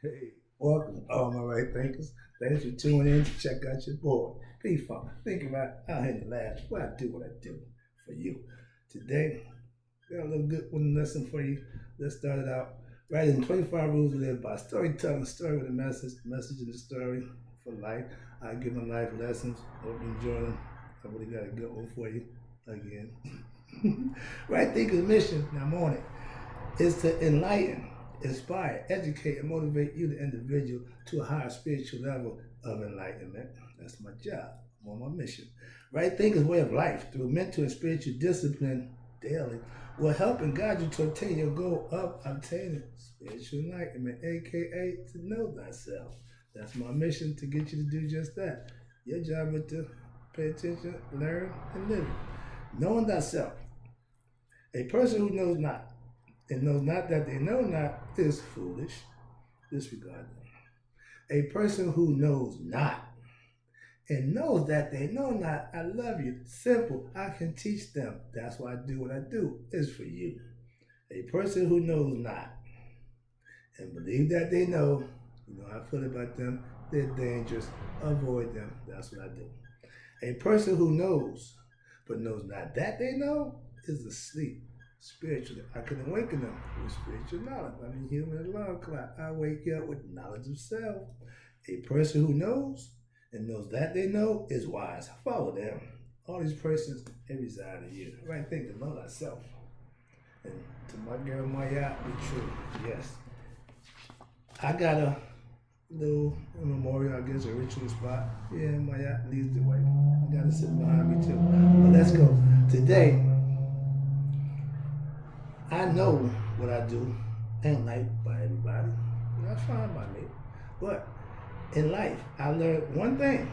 Hey, welcome, all my right thinkers. Thanks for tuning in to check out your boy. Be fun. Think about out here in the lab. What I do for you. Today, got a little good one lesson for you. Let's start it out. Writing 25 rules to live by. Storytelling, story with a message in the story for life. I give my life lessons. Hope you enjoy them. I really got a good one for you again. Right thinker's mission, now I'm on it, is to enlighten, inspire, educate, and motivate you, the individual, to a higher spiritual level of enlightenment. That's my job. I'm on my mission. Right thinker's way of life through mental and spiritual discipline daily will help and guide you to attain your goal of obtaining spiritual enlightenment, aka to know thyself. That's my mission, to get you to do just that. Your job is to pay attention, learn, and live. Knowing thyself. A person who knows not and knows not that they know not is foolish. Disregard them. A person who knows not and knows that they know not, I love you. Simple. I can teach them. That's why I do what I do. Is for you. A person who knows not and believe that they know, you know how I feel about them, they're dangerous. Avoid them. That's what I do. A person who knows but knows not that they know is asleep spiritually. I can awaken them with spiritual knowledge. I'm a human alarm clock. I wake you up with knowledge of self. A person who knows and knows that they know is wise. Follow them. All these persons, they reside in you. Right thing to know thyself. And to my girl Maya, be true. Yes. I got a little memorial, I guess, a ritual spot. Yeah, Maya leads the way. I got it sitting behind me too. But let's go. Today, I know what I do ain't liked by everybody. That's fine by me. But in life, I learned one thing.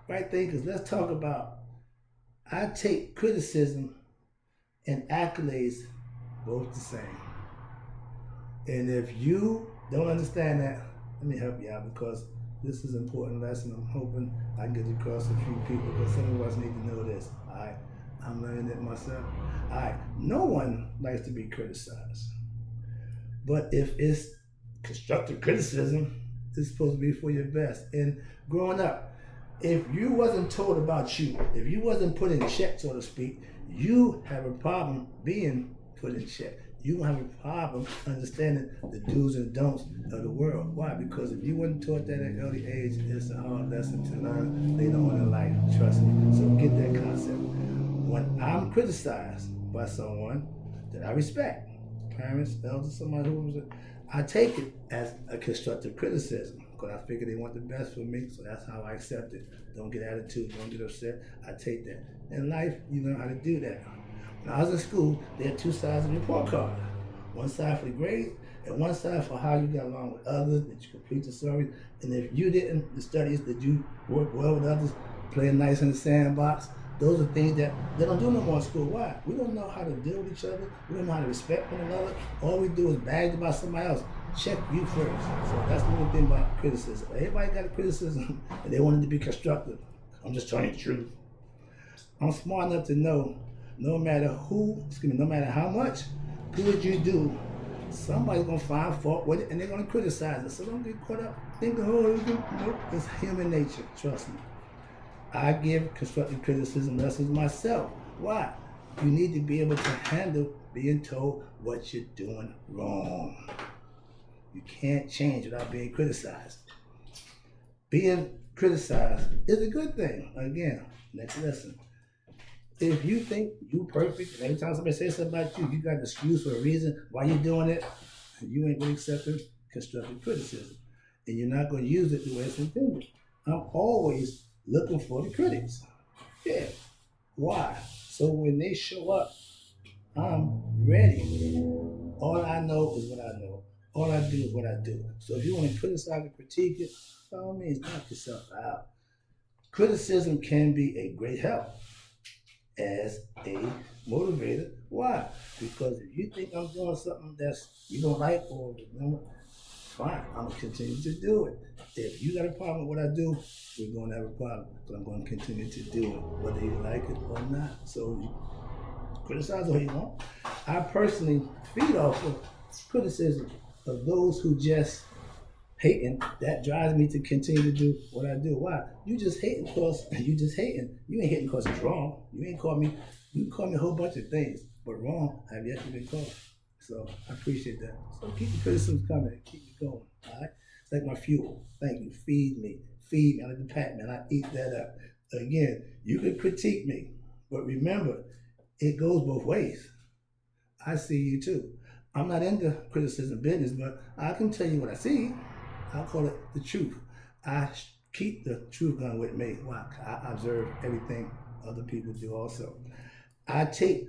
Right thinkers, let's talk about, I take criticism and accolades both the same. And if you don't understand that, let me help you out, because this is an important lesson. I'm hoping I get across a few people, because some of us need to know this. All right, I'm learning it myself. All right, no one likes to be criticized, but if it's constructive criticism, it's supposed to be for your best. And growing up, if you wasn't told about you, if you wasn't put in check, so to speak, you have a problem being put in check. You have a problem understanding the do's and don'ts of the world. Why? Because if you weren't taught that at an early age, it's a hard lesson to learn later on in life. Trust me. So get that concept. When I'm criticized by someone that I respect, parents, elders, somebody who was, I take it as a constructive criticism, because I figure they want the best for me, so that's how I accept it. Don't get attitude, don't get upset. I take that. In life, you learn how to do that. When I was in school, they had two sides of the report card. One side for the grades, and one side for how you got along with others, that you complete the story. And if you didn't, the studies, that you work well with others, playing nice in the sandbox, those are things that they don't do no more in school. Why? We don't know how to deal with each other. We don't know how to respect one another. All we do is bag about somebody else. Check you first. So that's the little thing about criticism. Everybody got a criticism, and they want it to be constructive. I'm just telling you the truth. I'm smart enough to know, no matter no matter how much good you do, somebody's gonna find fault with it, and they're gonna criticize it. So don't get caught up thinking, oh, nope, it's human nature. Trust me. I give constructive criticism lessons myself. Why? You need to be able to handle being told what you're doing wrong. You can't change without being criticized. Being criticized is a good thing. Again, next lesson. If you think you perfect, and every time somebody says something about you, you got an excuse or a reason why you're doing it, you ain't really accepting constructive criticism. And you're not going to use it the way it's intended. I'm always looking for the critics. Yeah. Why? So when they show up, I'm ready. All I know is what I know. All I do is what I do. So if you want to criticize and critique it, by all means, knock yourself out. Criticism can be a great help as a motivator. Why? Because if you think I'm doing something that's you don't like, or fine, I'm gonna continue to do it. If you got a problem with what I do, we're gonna have a problem, but I'm gonna continue to do it, whether you like it or not. So you criticize all you want. I personally feed off of criticism of those who just hating, that drives me to continue to do what I do. Why? You just hating because you just hating. You ain't hating because it's wrong. You ain't call me. You call me a whole bunch of things, but wrong have yet to be called. So I appreciate that. So keep the criticisms coming. Keep it going. All right. It's like my fuel. Thank you. Feed me. Feed me. I like the Pat man. I eat that up. Again, you can critique me, but remember, it goes both ways. I see you too. I'm not into criticism business, but I can tell you what I see. I'll call it the truth. I keep the truth gun with me. Why? I observe everything other people do also. I take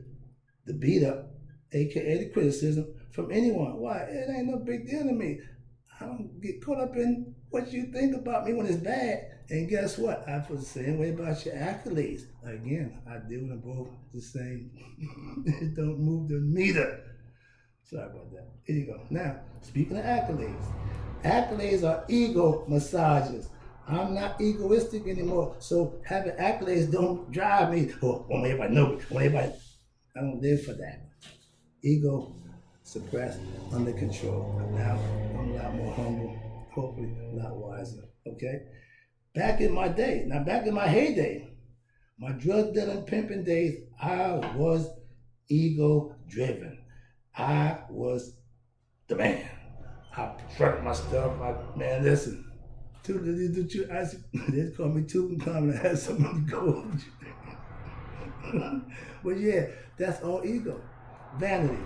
the beat up, aka the criticism, from anyone. Why? It ain't no big deal to me. I don't get caught up in what you think about me when it's bad. And guess what? I feel the same way about your accolades. Again, I deal with them both the same. It don't move the meter. Sorry about that. Here you go. Now, speaking of accolades, accolades are ego massages. I'm not egoistic anymore, so having accolades don't drive me. Oh, want everybody know me. Want everybody. I don't live for that. Ego suppressed, under control. Now I'm a lot more humble, hopefully a lot wiser. Okay. Back in my day, now back in my heyday, my drug dealing pimping days, I was ego driven. I was the man. I fronted my stuff. Man, listen. They call me Tutankhamun. I had something to go with. But yeah, that's all ego. Vanity.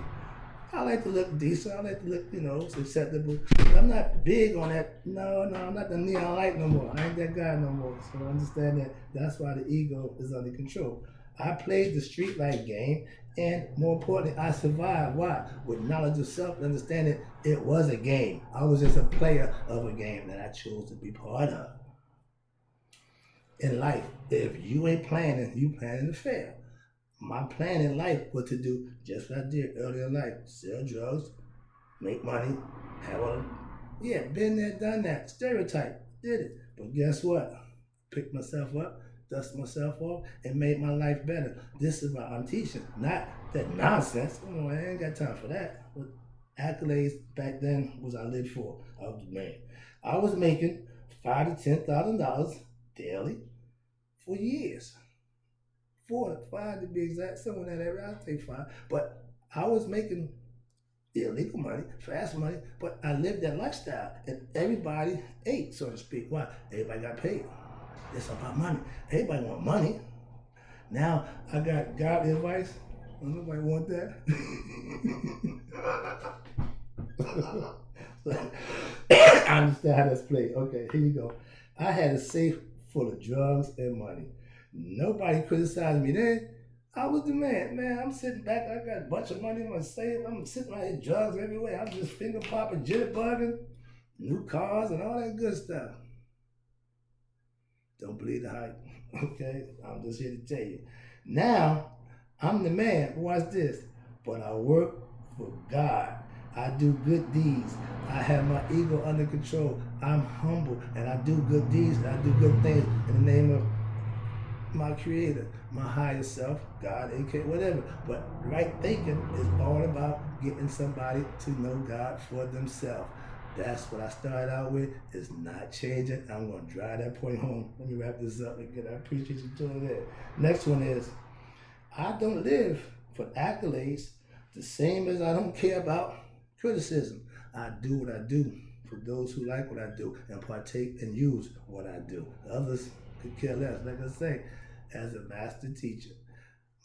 I like to look decent. I like to look, acceptable. But I'm not big on that. No, I'm not the neon light no more. I ain't that guy no more. So understand that. That's why the ego is under control. I played the street life game, and more importantly, I survived. Why? With knowledge of self and understanding it was a game. I was just a player of a game that I chose to be part of. In life, if you ain't planning, you planning to fail. My plan in life was to do just what I did earlier in life. Sell drugs, make money, been there, done that. Stereotype, did it. But guess what? Picked myself up, dust myself off, and made my life better. This is what I'm teaching, not that nonsense. I ain't got time for that. But accolades back then was I lived for. I was the man. I was making $5,000 to $10,000 daily for years. 4 to 5 to be exact, somewhere in that area. I'll say 5. But I was making illegal money, fast money, but I lived that lifestyle, and everybody ate, so to speak. Why? Everybody got paid. It's about money. Everybody want money. Now I got godly advice. Nobody want that. I understand how that's played. Okay, here you go. I had a safe full of drugs and money. Nobody criticized me then. I was the man. Man, I'm sitting back. I got a bunch of money in my safe. I'm sitting right here, drugs everywhere. I'm just finger popping, jitterbugging, new cars and all that good stuff. Don't believe the hype. Okay? I'm just here to tell you. Now, I'm the man. Watch this. But I work for God. I do good deeds. I have my ego under control. I'm humble and I do good deeds. I do good things in the name of my creator, my higher self, God, aka whatever. But right thinking is all about getting somebody to know God for themselves. That's what I started out with. It's not changing. I'm going to drive that point home. Let me wrap this up again. I appreciate you doing that. Next one is, I don't live for accolades the same as I don't care about criticism. I do what I do for those who like what I do and partake and use what I do. Others could care less. Like I say, as a master teacher,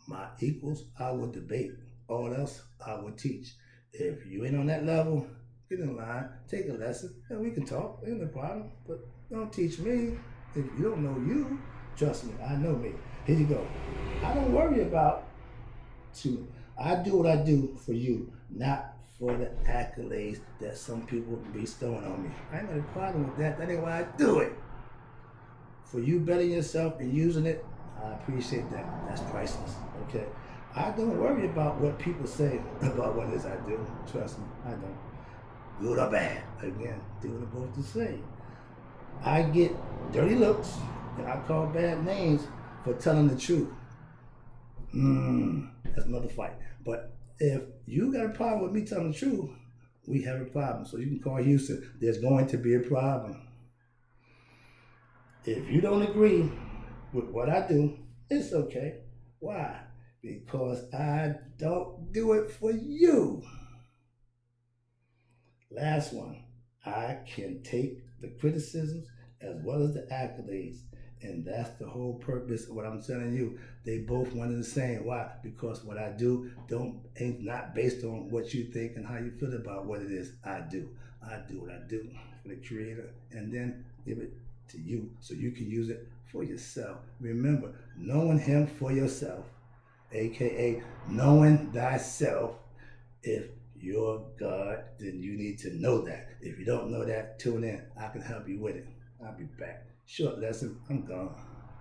my equals I will debate. All else I will teach. If you ain't on that level, get in line, take a lesson, and we can talk. Ain't no problem. But don't teach me. If you don't know you, trust me, I know me. Here you go. I don't worry about you. I do what I do for you, not for the accolades that some people bestowing on me. I ain't got a problem with that. That ain't why I do it. For you bettering yourself and using it, I appreciate that. That's priceless. Okay? I don't worry about what people say about what it is I do. Trust me, I don't. Good or bad. Again, doing it both the same. I get dirty looks and I call bad names for telling the truth. That's another fight. But if you got a problem with me telling the truth, we have a problem. So you can call Houston. There's going to be a problem. If you don't agree with what I do, it's okay. Why? Because I don't do it for you. Last one. I can take the criticisms as well as the accolades. And that's the whole purpose of what I'm telling you. They both one and the same. Why? Because what I do ain't not based on what you think and how you feel about what it is I do. I do what I do for the Creator, and then give it to you so you can use it for yourself. Remember, knowing Him for yourself, aka knowing thyself. If you're God, then you need to know that. If you don't know that, tune in. I can help you with it. I'll be back. Short lesson. I'm gone.